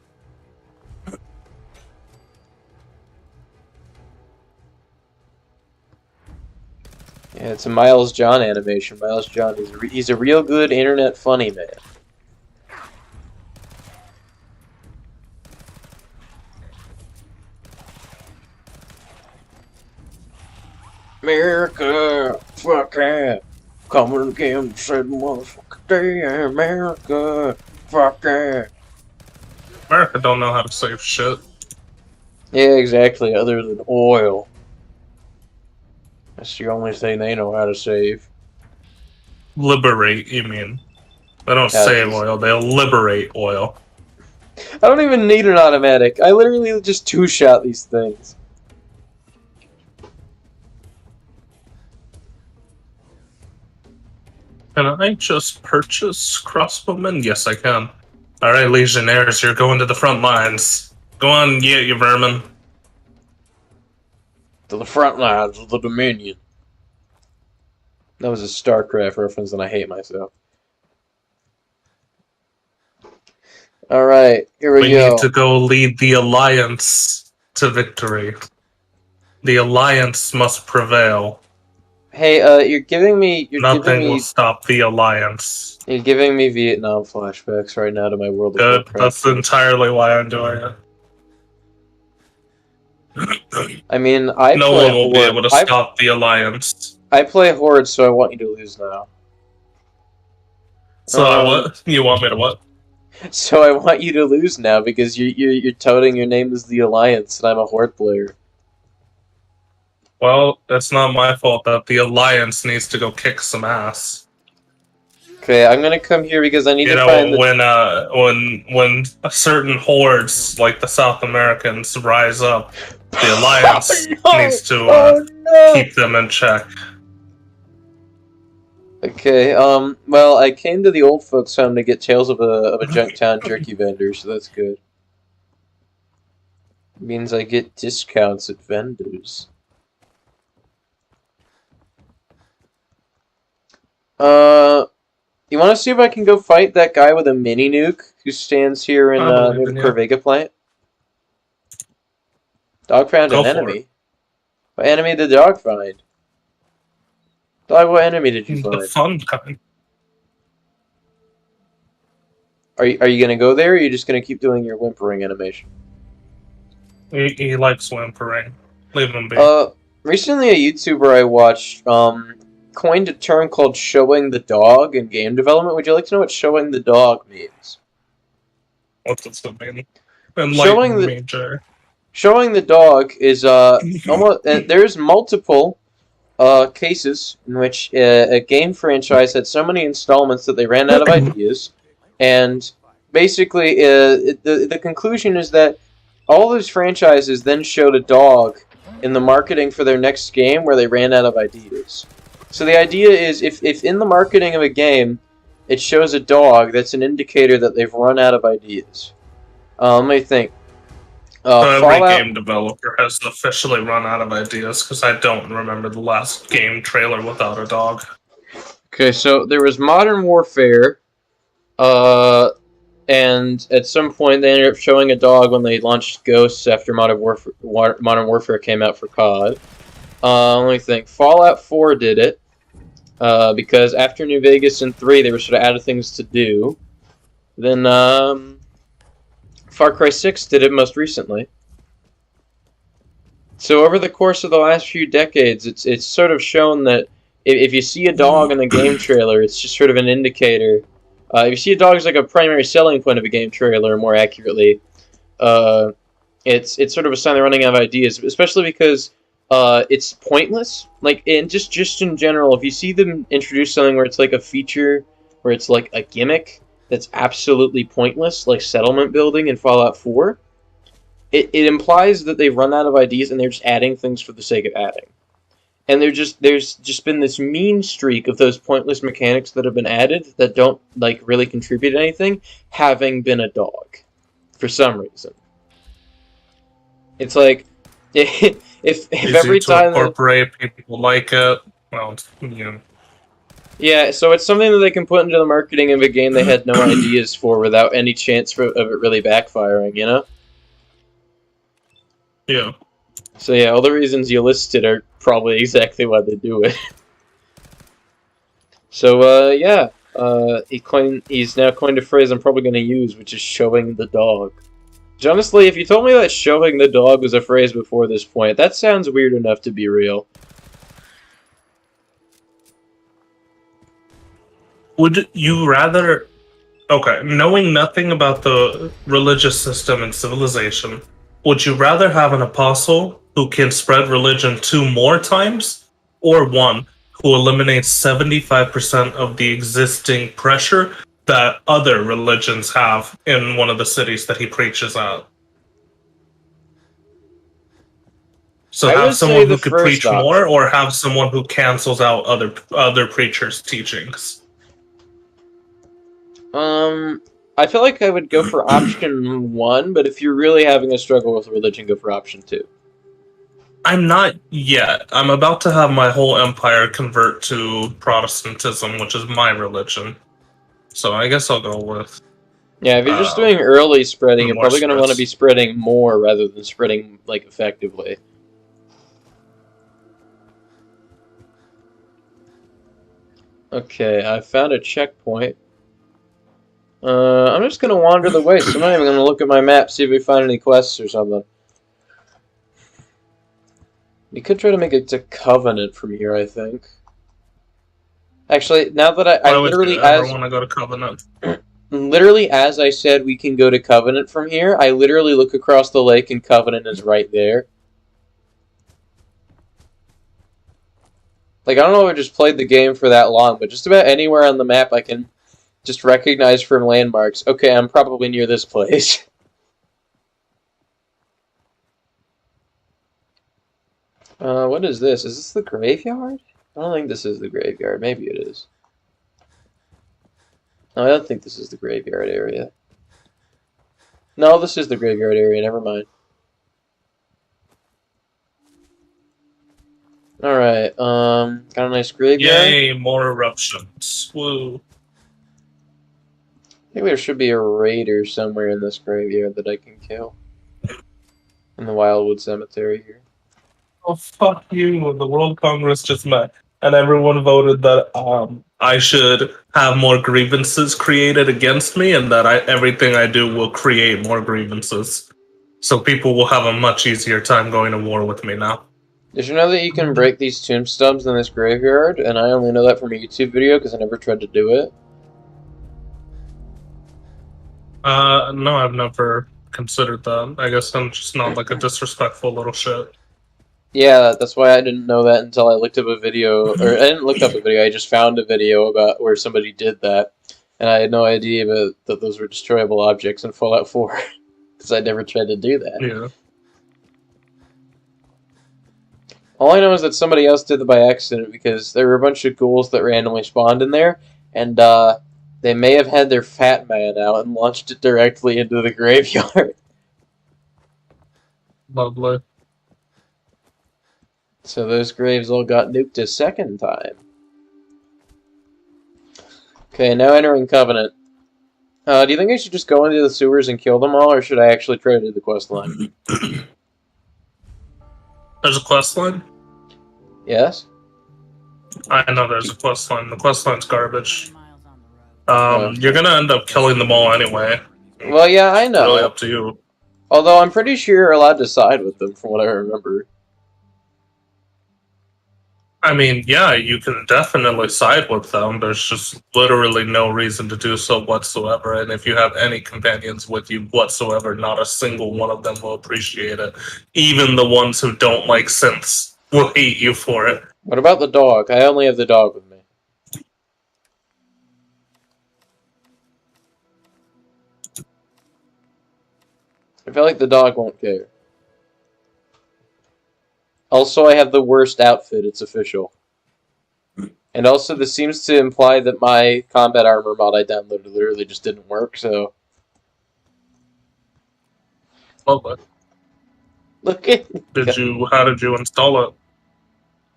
Yeah, it's a Miles John animation. Miles John, he's a real good internet funny man. America, fuck yeah. Coming again, said motherfucker day, America, fuck yeah. America don't know how to save shit. Yeah, exactly, other than oil. That's the only thing they know how to save. Liberate, you mean? They don't Yeah, save oil, they'll liberate oil. I don't even need an automatic. I literally just two-shot these things. Can I just purchase crossbowmen? Yes, I can. Alright, legionnaires, you're going to the front lines. Go on, yeah, you vermin. To the front lines of the Dominion. That was a StarCraft reference and I hate myself. Alright, here we go. We need to go lead the Alliance to victory. The Alliance must prevail. Hey, you're giving me Nothing will stop the Alliance. You're giving me Vietnam flashbacks right now to my World of Good, Warcraft. that's entirely why I'm doing it. I mean, I No play one will be Horde. able to stop the Alliance. I play Horde, so I want you to lose now. So what? You want me to what? So I want you to lose now because you're touting your name as the Alliance, and I'm a Horde player. Well, it's not my fault that the Alliance needs to go kick some ass. Okay, I'm gonna come here because I need You to know, find the... when certain hordes like the South Americans rise up, the Alliance needs to keep them in check. Okay, well, I came to the old folks' home to get Tales of a Junktown jerky vendor, so that's good. Means I get discounts at vendors. You want to see if I can go fight that guy with a mini nuke who stands here in near the Corvega plant? Dog found an enemy. What enemy did the dog find? Dog, what enemy did you find? The fun kind. Are you gonna go there, or are you just gonna keep doing your whimpering animation? He likes whimpering. Leave him be. Recently a YouTuber I watched, coined a term called showing the dog in game development. Would you like to know what showing the dog means? What does it mean? Showing the dog is almost there's multiple cases in which a game franchise had so many installments that they ran out of ideas, and basically the conclusion is that all those franchises then showed a dog in the marketing for their next game where they ran out of ideas. So the idea is, if in the marketing of a game, it shows a dog, that's an indicator that they've run out of ideas. Let me think. Every game developer has officially run out of ideas, because I don't remember the last game trailer without a dog. Okay, so there was Modern Warfare, And at some point they ended up showing a dog when they launched Ghosts after Modern Warfare came out for COD. Let me think. Fallout 4 did it. Because after New Vegas and 3, they were sort of out of things to do. Then, Far Cry 6 did it most recently. So over the course of the last few decades, it's sort of shown that if you see a dog in a game trailer, it's just sort of an indicator. If you see a dog as like a primary selling point of a game trailer, more accurately, it's sort of a sign they're running out of ideas, especially because it's pointless. Like, and just in general, if you see them introduce something where it's like a feature, where it's like a gimmick that's absolutely pointless, like settlement building in Fallout 4, it implies that they've run out of ideas and they're just adding things for the sake of adding. And there's just been this mean streak of those pointless mechanics that have been added that don't like really contribute to anything, having been a dog, for some reason. It's like if every time incorporate people like it, well, you know. Yeah, so it's something that they can put into the marketing of a game they had no ideas for without any chance of it really backfiring, you know? Yeah. So yeah, all the reasons you listed are probably exactly why they do it. So yeah, he's now coined a phrase I'm probably going to use, which is showing the dog. Which, honestly, if you told me that showing the dog was a phrase before this point, that sounds weird enough to be real. Would you rather... Okay, knowing nothing about the religious system and civilization, would you rather have an apostle who can spread religion 2 more times, or one who eliminates 75% of the existing pressure that other religions have in one of the cities that he preaches at? So I have would say someone the who could first preach option. more, or have someone who cancels out other preachers' teachings? I feel like I would go for option 1, but if you're really having a struggle with religion, go for option 2. I'm not yet. I'm about to have my whole empire convert to Protestantism, which is my religion. So I guess I'll go with... Yeah, if you're just doing early spreading, you're more probably going to want to spreads. be spreading more rather than spreading, like, effectively. Okay, I found a checkpoint. I'm just going to wander the way, so I'm not even going to look at my map, see if we find any quests or something. We could try to make it to Covenant from here, I think. Actually, now that I literally, I want to go to Covenant. literally as I said we can go to Covenant from here, I literally look across the lake and Covenant is right there. Like, I don't know if I just played the game for that long, but just about anywhere on the map I can just recognize from landmarks. Okay, I'm probably near this place. What is this? Is this the graveyard? I don't think this is the graveyard. Maybe it is. No, I don't think this is the graveyard area. No, this is the graveyard area. Never mind. Alright, got a nice graveyard. Yay, more eruptions. Woo. I think there should be a raider somewhere in this graveyard that I can kill. In the Wildwood Cemetery here. Oh, fuck you. The World Congress just met, and everyone voted that I should have more grievances created against me, and that everything I do will create more grievances. So people will have a much easier time going to war with me now. Did you know that you can break these tombstones in this graveyard? And I only know that from a YouTube video because I never tried to do it. No, I've never considered that. I guess I'm just not like a disrespectful little shit. Yeah, that's why I didn't know that until I looked up a video, or I didn't look up a video, I just found a video about where somebody did that, and I had no idea that those were destroyable objects in Fallout 4, because I never tried to do that. Yeah. All I know is that somebody else did it by accident, because there were a bunch of ghouls that randomly spawned in there, and they may have had their Fat Man out and launched it directly into the graveyard. Lovely. So those graves all got nuked a second time. Okay, now entering Covenant. Do you think I should just go into the sewers and kill them all, or should I actually try to do the quest line? There's a quest line? Yes? I know there's a quest line. The quest line's garbage. Oh. You're gonna end up killing them all anyway. Well, yeah, I It's really know. up to you. Although I'm pretty sure you're allowed to side with them, from what I remember. I mean, yeah, you can definitely side with them. There's just literally no reason to do so whatsoever. And if you have any companions with you whatsoever, not a single one of them will appreciate it. Even the ones who don't like synths will hate you for it. What about the dog? I only have the dog with me. I feel like the dog won't care. Also, I have the worst outfit, it's official. And also, this seems to imply that my combat armor mod I downloaded literally just didn't work, so... Lovely. Look at... How did you install it?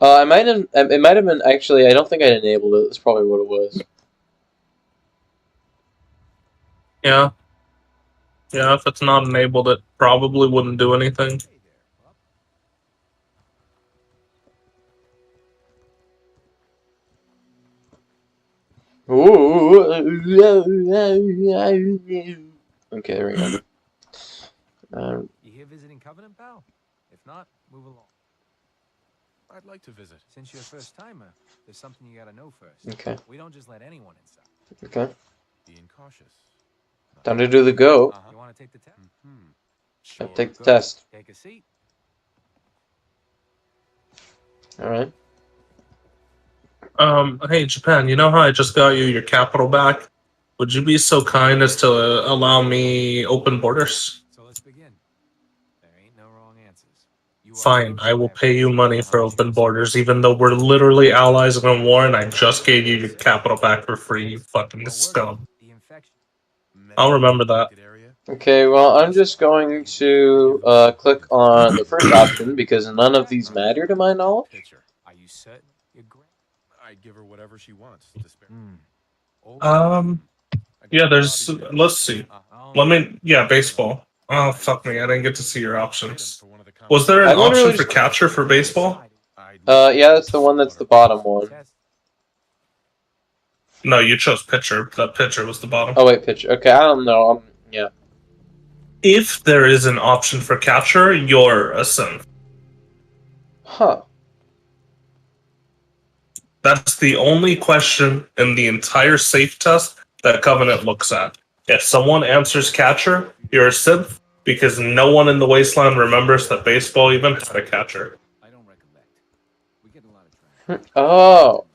it might have been, actually, I don't think I enabled it, that's probably what it was. Yeah. Yeah, if it's not enabled, it probably wouldn't do anything. Ooh. Okay, there we go. You here visiting Covenant, pal? If not, move along. I'd like to visit. Since you're a first timer, there's something you gotta know first. Okay. We don't just let anyone inside. Okay. Being cautious. Time to do the go. You want to take the test? Sure. Take the test. Take a seat. Alright. Hey, Japan, you know how I just got you your capital back? Would you be so kind as to allow me open borders? So let's begin. There ain't no wrong answers. You are Fine, first I will ever. pay you money for open borders, even though we're literally allies in a war and I just gave you your capital back for free, you fucking scum. The infection. I'll remember that. Okay, well, I'm just going to click on the first option because none of these matter to my knowledge. Picture. Are you certain? You're great. I'd give her whatever she wants. To spare. Yeah, there's, let's see. Yeah, baseball. Oh, fuck me, I didn't get to see your options. Was there an I literally option for just- capture for baseball? Yeah, that's the one that's the bottom one. No, you chose pitcher. That pitcher was the bottom. Oh, wait, pitch. Okay, I don't know. Yeah. If there is an option for capture, you're a synth. Huh. That's the only question in the entire safe test that Covenant looks at. If someone answers catcher, you're a synth, because no one in the Wasteland remembers that baseball even had a catcher. I don't recollect. We get a lot of trash. Oh.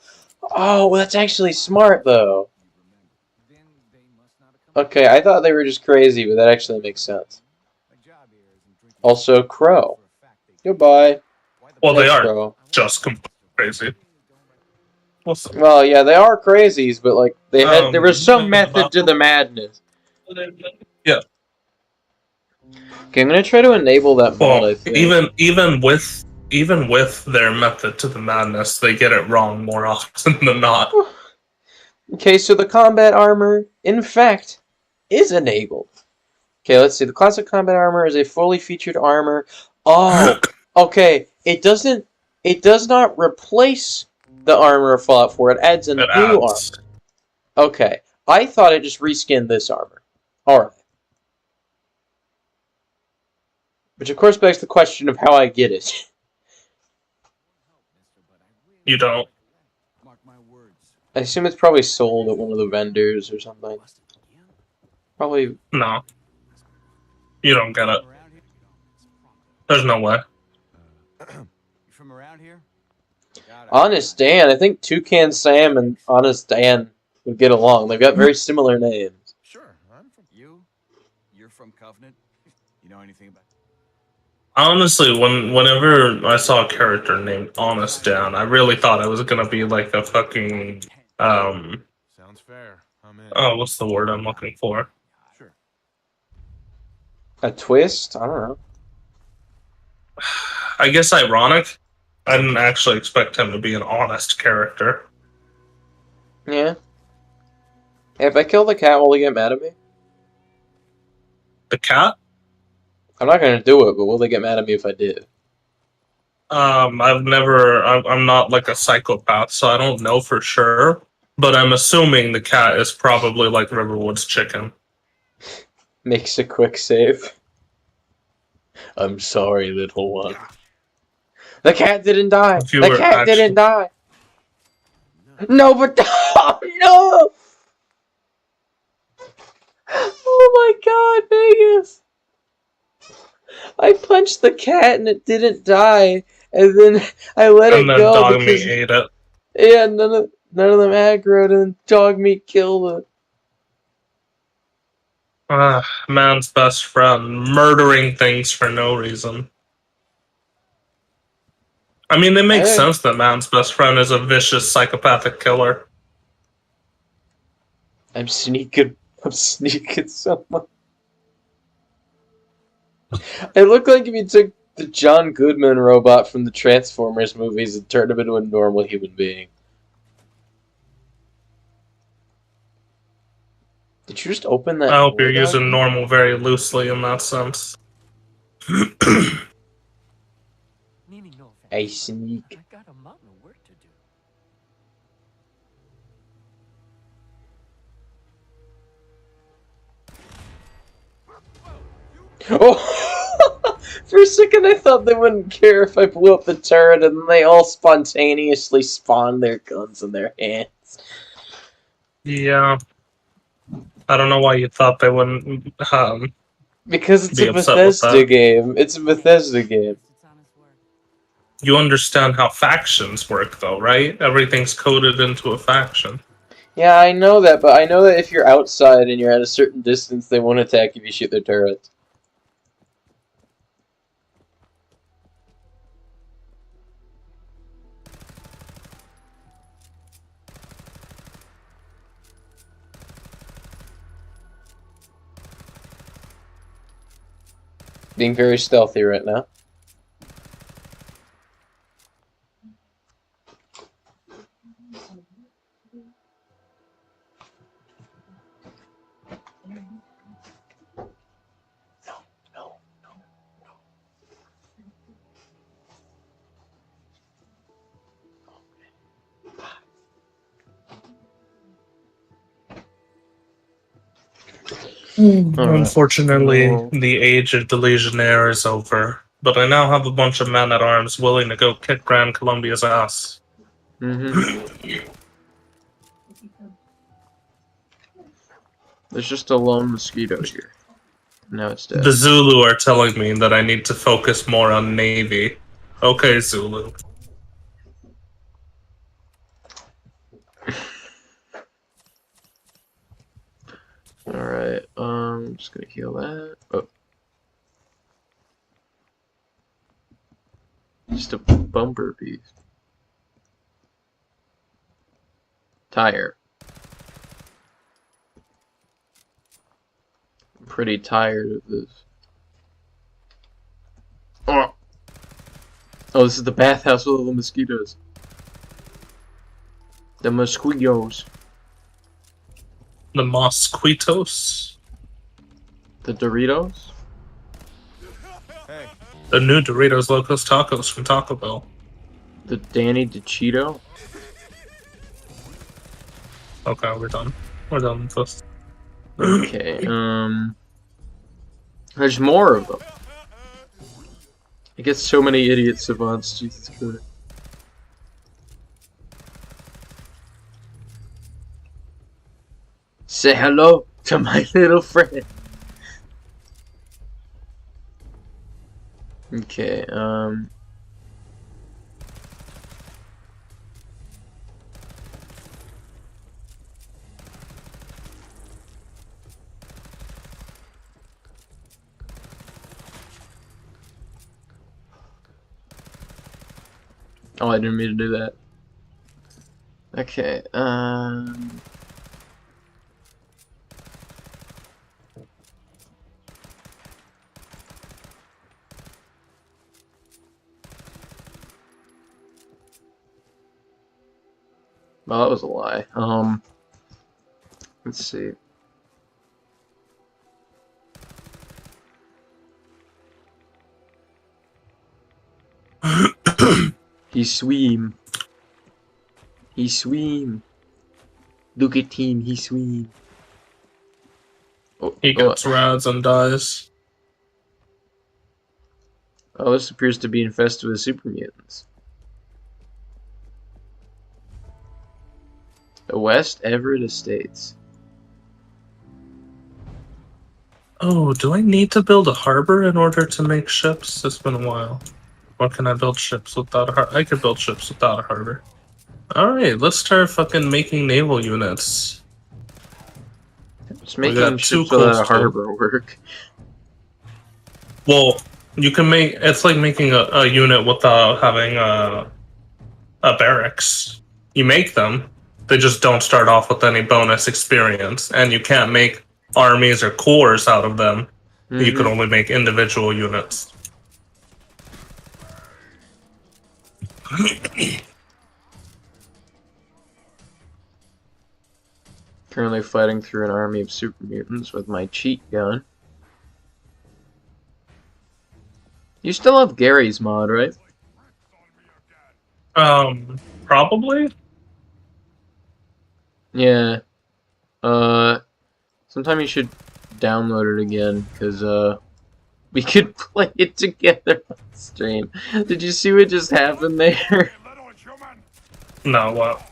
Oh, well, that's actually smart, though. Then they must not have come. Okay, I thought they were just crazy, but that actually makes sense. My job here isn't drinking. Also, Crow. For a fact they- Goodbye. Well, they Thanks, are Crow. just completely crazy. Listen. Well, yeah, they are crazies, but, like, they had there was some method about- to the madness. Yeah. Okay, I'm gonna try to enable that mod, Well, I think. even with their method to the madness, they get it wrong more often than not. Okay, so the combat armor, in fact, is enabled. Okay, let's see. The classic combat armor is a fully featured armor. Oh, okay. It does not replace the armor of Fallout 4. It adds a It new armor. adds. Okay, I thought it just reskinned this armor. Alright. Which, of course, begs the question of how I get it. You don't. Mark my words. I assume it's probably sold at one of the vendors or something. Probably. No. You don't get it. Around here? There's no way. You from around here? Got it. Honest Dan. I think Toucan Sam and Honest Dan would get along. They've got very similar names. Sure, I'm from. You're from Covenant? You know anything about? Honestly, whenever I saw a character named Honest Dan, I really thought it was gonna be like a fucking Sounds fair. I'm in. oh, what's the word I'm looking for? Sure. A twist? I don't know. I guess ironic. I didn't actually expect him to be an honest character. Yeah. Hey, if I kill the cat, will he get mad at me? The cat? I'm not gonna do it, but will they get mad at me if I did? I'm not like a psychopath, so I don't know for sure. But I'm assuming the cat is probably like Riverwood's chicken. Makes a quick save. I'm sorry, little one. The cat didn't die. If you The were cat actually- didn't die. No, but oh no! Oh my God, Vegas! I punched the cat and it didn't die, and then I let And it then go dog because meat ate it. yeah, none of them aggroed, and dog meat killed it. Man's best friend murdering things for no reason. I mean, it makes sense that man's best friend is a vicious psychopathic killer. I'm sneaking someone. It looked like if you took the John Goodman robot from the Transformers movies and turned him into a normal human being. Did you just open that I hope door, you're using Doggy? normal very loosely in that sense. Meaning no offense. I sneak. I got a mountain of work to do. Oh! For a second I thought they wouldn't care if I blew up the turret, and then they all spontaneously spawned their guns in their hands. Yeah. I don't know why you thought they wouldn't Because it's be a upset with Bethesda that. game. It's a Bethesda game. It's honest work. You understand how factions work, though, right? Everything's coded into a faction. Yeah, I know that, but I know that if you're outside and you're at a certain distance, they won't attack if you shoot their turrets. Being very stealthy right now. Unfortunately, No. the age of the Legionnaire is over. But I now have a bunch of men-at-arms willing to go kick Grand Columbia's ass. Mm-hmm. There's just a lone mosquito here. Now it's dead. The Zulu are telling me that I need to focus more on Navy. Okay, Zulu. Alright, I'm just gonna heal that. Oh. Just a bumper beast. Tire. I'm pretty tired of this. Oh, this is the bathhouse with all the mosquitoes. The mosquitoes. The Mosquitos? The Doritos? Hey, The new Doritos Locos Tacos from Taco Bell. The Danny DeCito? Okay, we're done. We're done with this. Okay, there's more of them. I get so many idiot savants, Jesus Christ. Say hello to my little friend. Okay, oh, I didn't mean to do that. Okay, well, that was a lie. Let's see. He swim. He swim. Look at him, he swim. Oh, He gets rads and dies. Oh, this appears to be infested with super mutants. The West Everett Estates. Oh, do I need to build a harbor in order to make ships? It's been a while. Or can I build ships without a harbor? I could build ships without a harbor. Alright, let's start fucking making naval units. It's We making got ships two without a coastal. harbor work. Well, you can make... It's like making a unit without having a barracks. You make them, they just don't start off with any bonus experience. And you can't make armies or corps out of them. You can only make individual units. Currently fighting through an army of super mutants with my cheat gun. You still have Gary's mod, right? Probably? Yeah. Sometime you should download it again, because, we could play it together on stream. Did you see what just happened there? No, what?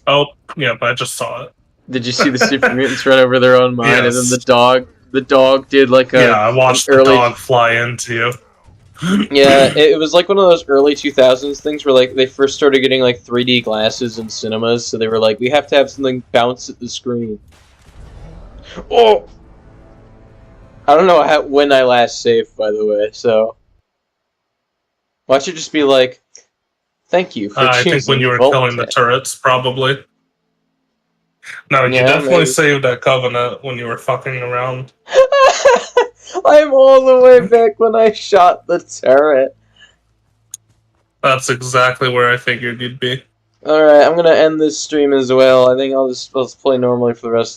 Oh, yeah, I just saw it. Did you see the super mutants run over their own mine, and then Yes. the dog did like a... Yeah, I watched the dog fly into you. Yeah, it was like one of those early 2000s things where like they first started getting like 3D glasses in cinemas, so they were like, we have to have something bounce at the screen. Oh! I don't know when I last saved, by the way, so... Why should it just be like, thank you for I choosing think when you were Volt killing the Tech." turrets, probably. No, you Yeah, definitely maybe. saved that Covenant when you were fucking around. I'm all the way back when I shot the turret. That's exactly where I figured you'd be. Alright, I'm gonna end this stream as well. I think let's play normally for the rest of the